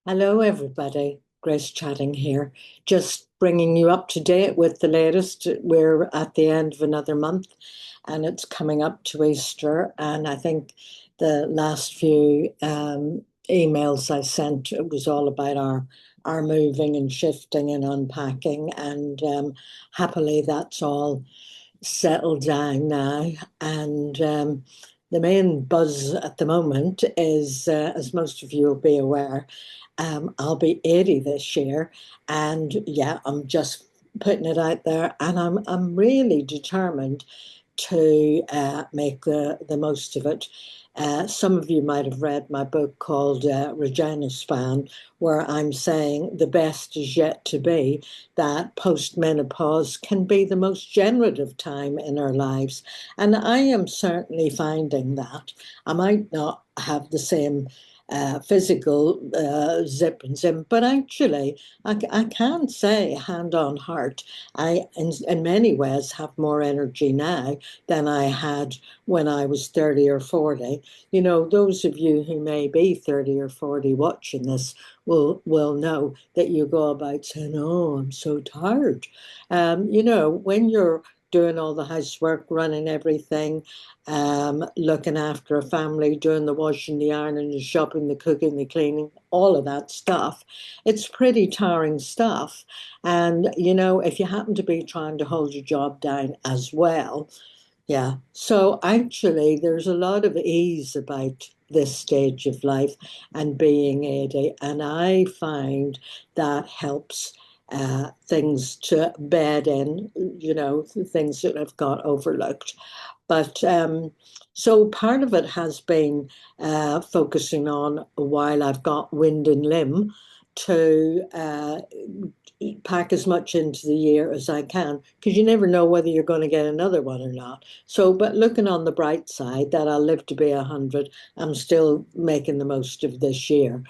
Hello, everybody. Grace chatting here. Just bringing you up to date with the latest. We're at the end of another month and it's coming up to Easter. And I think the last few emails I sent, it was all about our moving and shifting and unpacking. And happily, that's all settled down now. And the main buzz at the moment is, as most of you will be aware, I'll be 80 this year. And yeah, I'm just putting it out there. And I'm really determined to make the most of it. Some of you might have read my book called Regenospan, where I'm saying the best is yet to be, that postmenopause can be the most generative time in our lives. And I am certainly finding that. I might not have the same physical zip and zim, but actually, I can say, hand on heart, in many ways, have more energy now than I had when I was 30 or 40. You know, those of you who may be 30 or 40 watching this will know that you go about saying, "Oh, I'm so tired." When you're doing all the housework, running everything, looking after a family, doing the washing, the ironing, the shopping, the cooking, the cleaning, all of that stuff. It's pretty tiring stuff. And, if you happen to be trying to hold your job down as well, yeah. So actually, there's a lot of ease about this stage of life and being 80. And I find that helps things to bed in, things that have got overlooked. But so part of it has been focusing on, while I've got wind and limb, to pack as much into the year as I can, because you never know whether you're going to get another one or not. So, but looking on the bright side that I'll live to be 100, I'm still making the most of this year.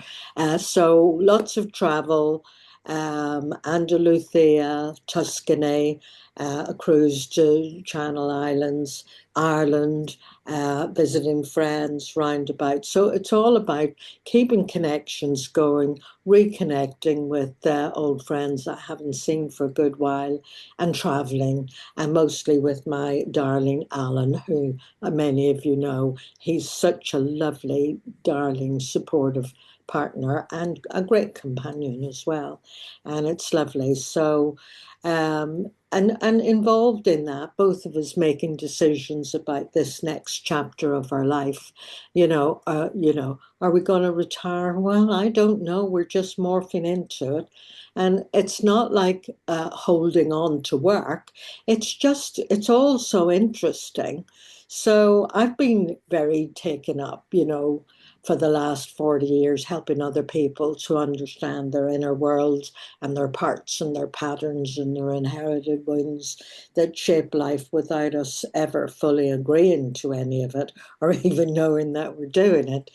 So lots of travel, Andalusia, Tuscany, a cruise to Channel Islands, Ireland, visiting friends roundabout. So it's all about keeping connections going, reconnecting with old friends I haven't seen for a good while, and traveling, and mostly with my darling Alan, who many of you know. He's such a lovely, darling, supportive partner and a great companion as well. And it's lovely. So, and involved in that, both of us making decisions about this next chapter of our life. Are we going to retire? Well, I don't know. We're just morphing into it. And it's not like holding on to work. It's all so interesting. So I've been very taken up, for the last 40 years, helping other people to understand their inner worlds and their parts and their patterns and their inherited wounds that shape life without us ever fully agreeing to any of it or even knowing that we're doing it,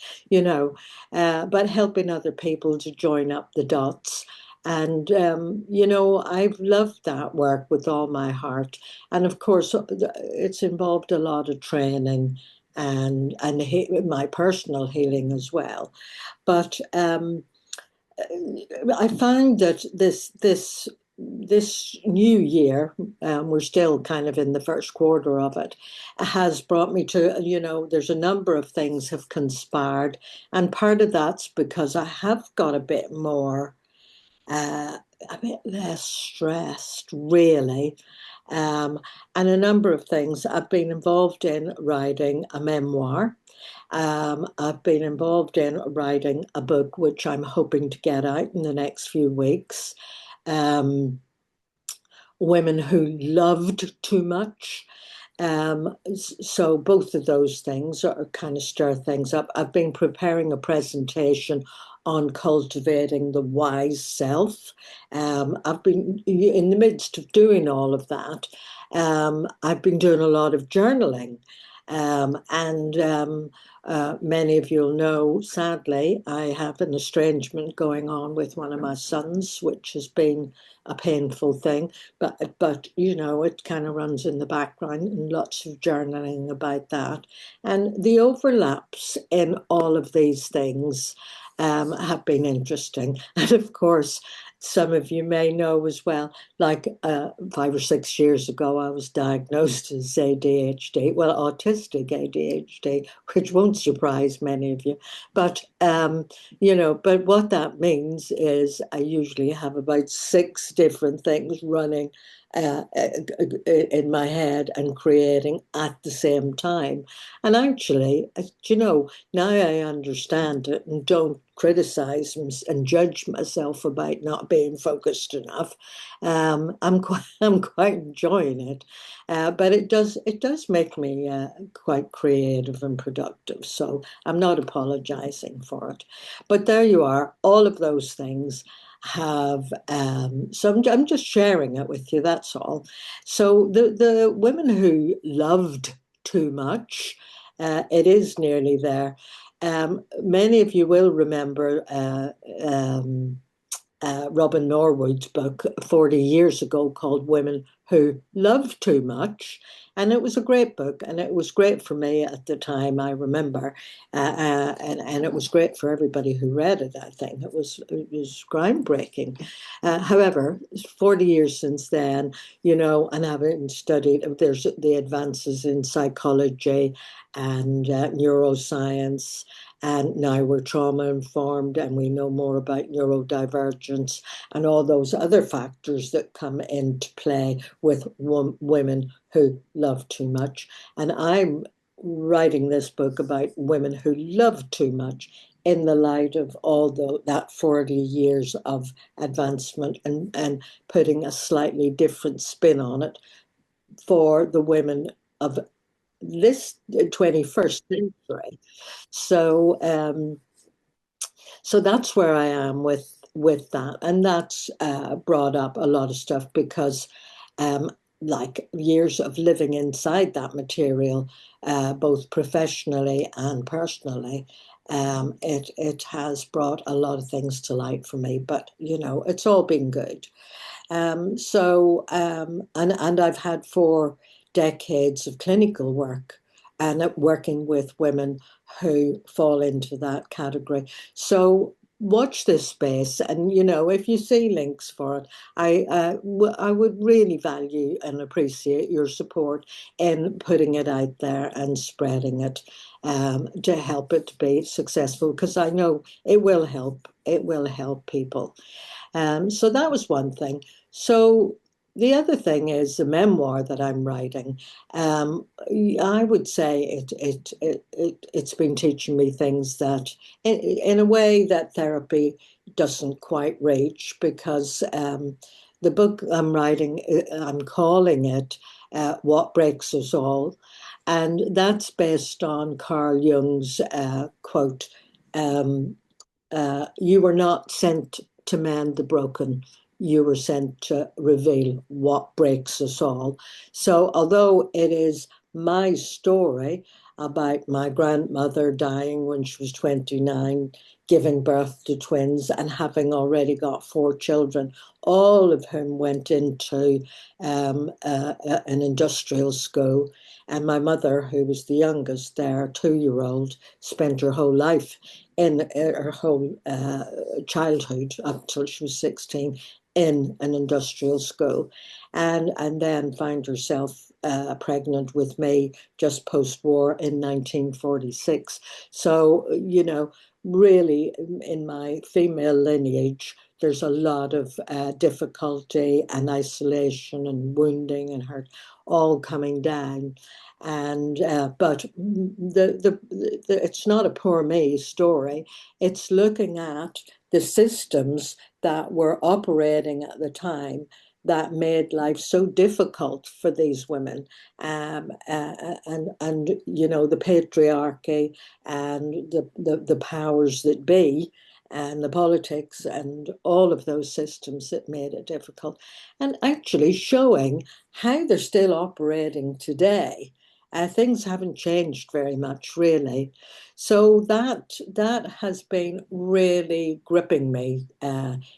but helping other people to join up the dots. And, I've loved that work with all my heart. And of course, it's involved a lot of training and my personal healing as well. But I find that this new year, we're still kind of in the first quarter of it, has brought me to, there's a number of things have conspired, and part of that's because I have got uh, a bit less stressed, really. Um, and a number of things. I've been involved in writing a memoir. I've been involved in writing a book, which I'm hoping to get out in the next few weeks. Um, Women who loved too much. So both of those things are kind of stir things up. I've been preparing a presentation on cultivating the wise self. I've been in the midst of doing all of that. I've been doing a lot of journaling. And many of you'll know, sadly, I have an estrangement going on with one of my sons, which has been a painful thing. But it kind of runs in the background, and lots of journaling about that. And the overlaps in all of these things have been interesting. And of course, some of you may know as well, like 5 or 6 years ago, I was diagnosed as ADHD, well, autistic ADHD, which won't surprise many of you. But, but what that means is I usually have about six different things running in my head and creating at the same time. And actually, now I understand it and don't criticize and judge myself about not being focused enough. I'm quite enjoying it, but it does make me quite creative and productive. So I'm not apologizing for it. But there you are. All of those things have so I'm just sharing it with you. That's all. So the women who loved too much. It is nearly there. Many of you will remember Robin Norwood's book 40 years ago called Women Who Love Too Much. And it was a great book, and it was great for me at the time, I remember. And it was great for everybody who read it, I think. It was groundbreaking. However, 40 years since then, and having studied, there's the advances in psychology and neuroscience, and now we're trauma informed and we know more about neurodivergence and all those other factors that come into play with women who love too much. And I'm writing this book about women who love too much in the light of that 40 years of advancement, and putting a slightly different spin on it for the women of this 21st century. So so that's where I am with that, and that's brought up a lot of stuff because, um, like years of living inside that material, both professionally and personally, it has brought a lot of things to light for me. But it's all been good. And I've had 4 decades of clinical work and working with women who fall into that category. So watch this space, and if you see links for it, I would really value and appreciate your support in putting it out there and spreading it, to help it to be successful, because I know it will help. It will help people. So that was one thing. So the other thing is the memoir that I'm writing. Um, I would say it's been teaching me things that, in a way, that therapy doesn't quite reach, because the book I'm writing, I'm calling it "What Breaks Us All," and that's based on Carl Jung's quote. Um, you were not sent to mend the broken. You were sent to reveal what breaks us all. So, although it is my story about my grandmother dying when she was 29, giving birth to twins, and having already got 4 children, all of whom went into an industrial school. And my mother, who was the youngest there, 2-year-old, spent her whole life in her whole childhood up till she was 16 in an industrial school, and then find herself pregnant with me just post-war in 1946. So, really, in my female lineage, there's a lot of difficulty and isolation and wounding and hurt all coming down. And but it's not a poor me story. It's looking at the systems that were operating at the time that made life so difficult for these women, and the patriarchy and the powers that be, and the politics and all of those systems that made it difficult, and actually showing how they're still operating today. Things haven't changed very much, really. So that has been really gripping me,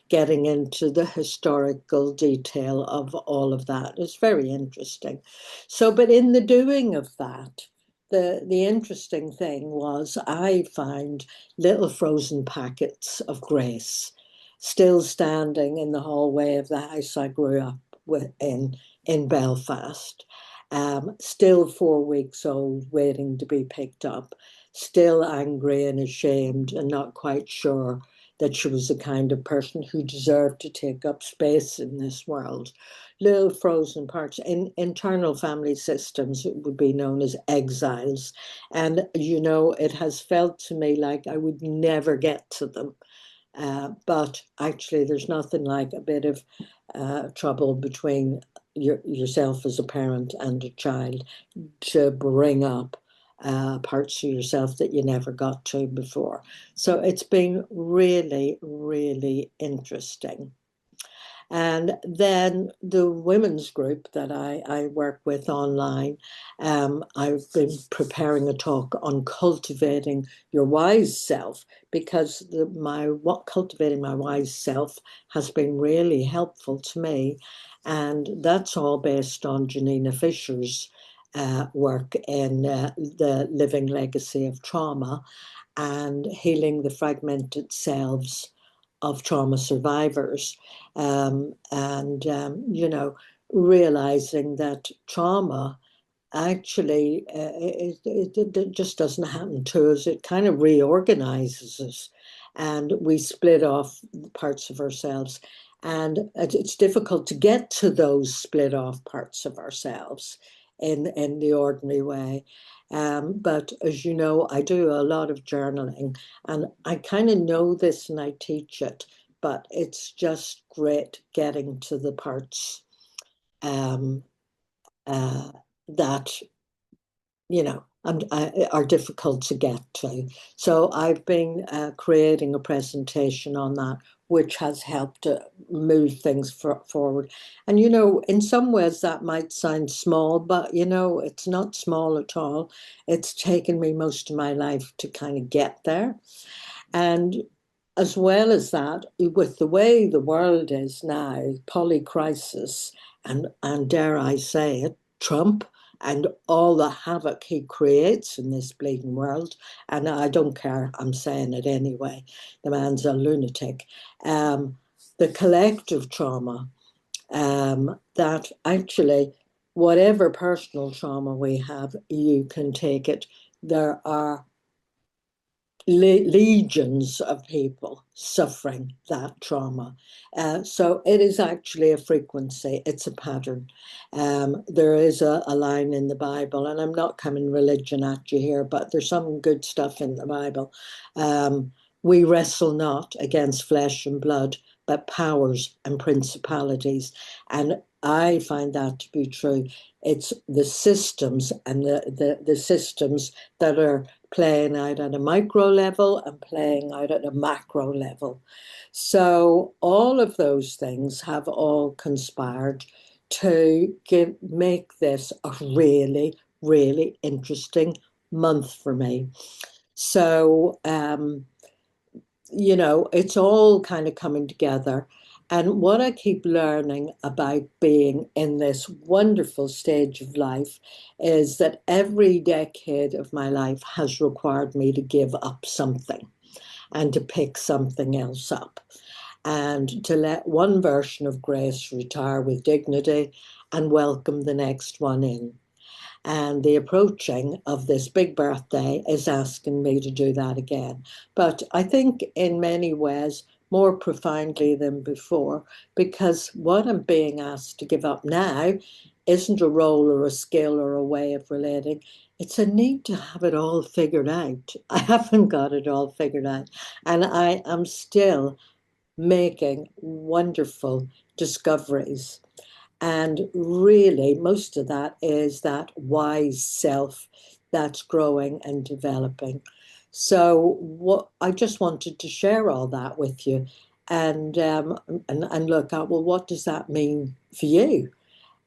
getting into the historical detail of all of that. It's very interesting. So, but in the doing of that, the interesting thing was I found little frozen packets of Grace still standing in the hallway of the house I grew up in Belfast. Still 4 weeks old, waiting to be picked up, still angry and ashamed and not quite sure that she was the kind of person who deserved to take up space in this world. Little frozen parts in internal family systems, it would be known as exiles. And, it has felt to me like I would never get to them. But actually, there's nothing like a bit of trouble between yourself as a parent and a child to bring up parts of yourself that you never got to before. So it's been really, really interesting. And then the women's group that I work with online, I've been preparing a talk on cultivating your wise self because what cultivating my wise self has been really helpful to me. And that's all based on Janina Fisher's work in the living legacy of trauma and healing the fragmented selves of trauma survivors. And realizing that trauma actually it just doesn't happen to us. It kind of reorganizes us and we split off parts of ourselves. And it's difficult to get to those split off parts of ourselves in the ordinary way. But as you know, I do a lot of journaling and I kind of know this and I teach it, but it's just great getting to the parts um, uh, that are difficult to get to. So I've been creating a presentation on that, which has helped to move things forward. And in some ways that might sound small, but it's not small at all. It's taken me most of my life to kind of get there. And as well as that, with the way the world is now, polycrisis, and dare I say it, Trump and all the havoc he creates in this bleeding world, and I don't care, I'm saying it anyway, the man's a lunatic. The collective trauma that actually, whatever personal trauma we have, you can take it. There are legions of people suffering that trauma. So it is actually a frequency, it's a pattern. There is a line in the Bible, and I'm not coming religion at you here, but there's some good stuff in the Bible. We wrestle not against flesh and blood, but powers and principalities. And I find that to be true. It's the systems and the systems that are playing out at a micro level and playing out at a macro level. So all of those things have all conspired to make this a really, really interesting month for me. So, it's all kind of coming together. And what I keep learning about being in this wonderful stage of life is that every decade of my life has required me to give up something and to pick something else up and to let one version of Grace retire with dignity and welcome the next one in. And the approaching of this big birthday is asking me to do that again. But I think in many ways, more profoundly than before, because what I'm being asked to give up now isn't a role or a skill or a way of relating. It's a need to have it all figured out. I haven't got it all figured out. And I am still making wonderful discoveries, and really, most of that is that wise self that's growing and developing. So, what I just wanted to share all that with you, and look at, well, what does that mean for you?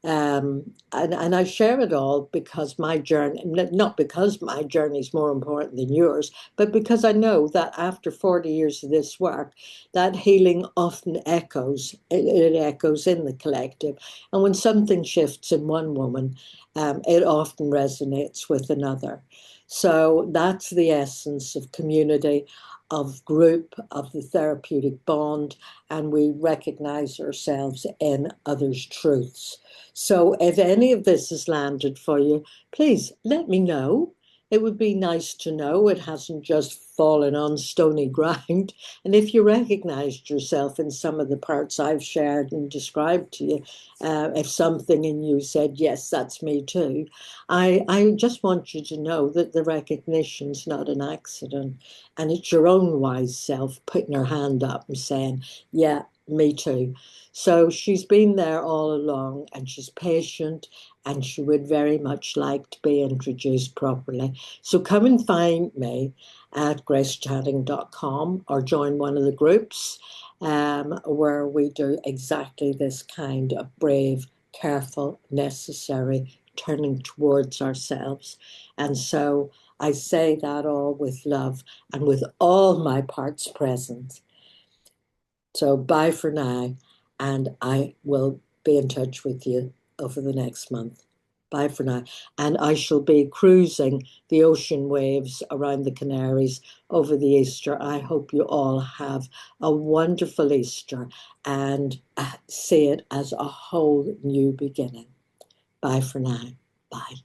And I share it all because my journey, not because my journey is more important than yours, but because I know that after 40 years of this work, that healing often echoes, it echoes in the collective. And when something shifts in one woman, it often resonates with another. So that's the essence of community, of group, of the therapeutic bond, and we recognize ourselves in others' truths. So if any of this has landed for you, please let me know. It would be nice to know it hasn't just fallen on stony ground. And if you recognized yourself in some of the parts I've shared and described to you, if something in you said, yes, that's me too, I just want you to know that the recognition's not an accident. And it's your own wise self putting her hand up and saying, yeah, me too. So she's been there all along and she's patient and she would very much like to be introduced properly. So come and find me at gracechatting.com or join one of the groups where we do exactly this kind of brave, careful, necessary turning towards ourselves. And so I say that all with love and with all my parts present. So bye for now, and I will be in touch with you over the next month. Bye for now. And I shall be cruising the ocean waves around the Canaries over the Easter. I hope you all have a wonderful Easter and see it as a whole new beginning. Bye for now. Bye.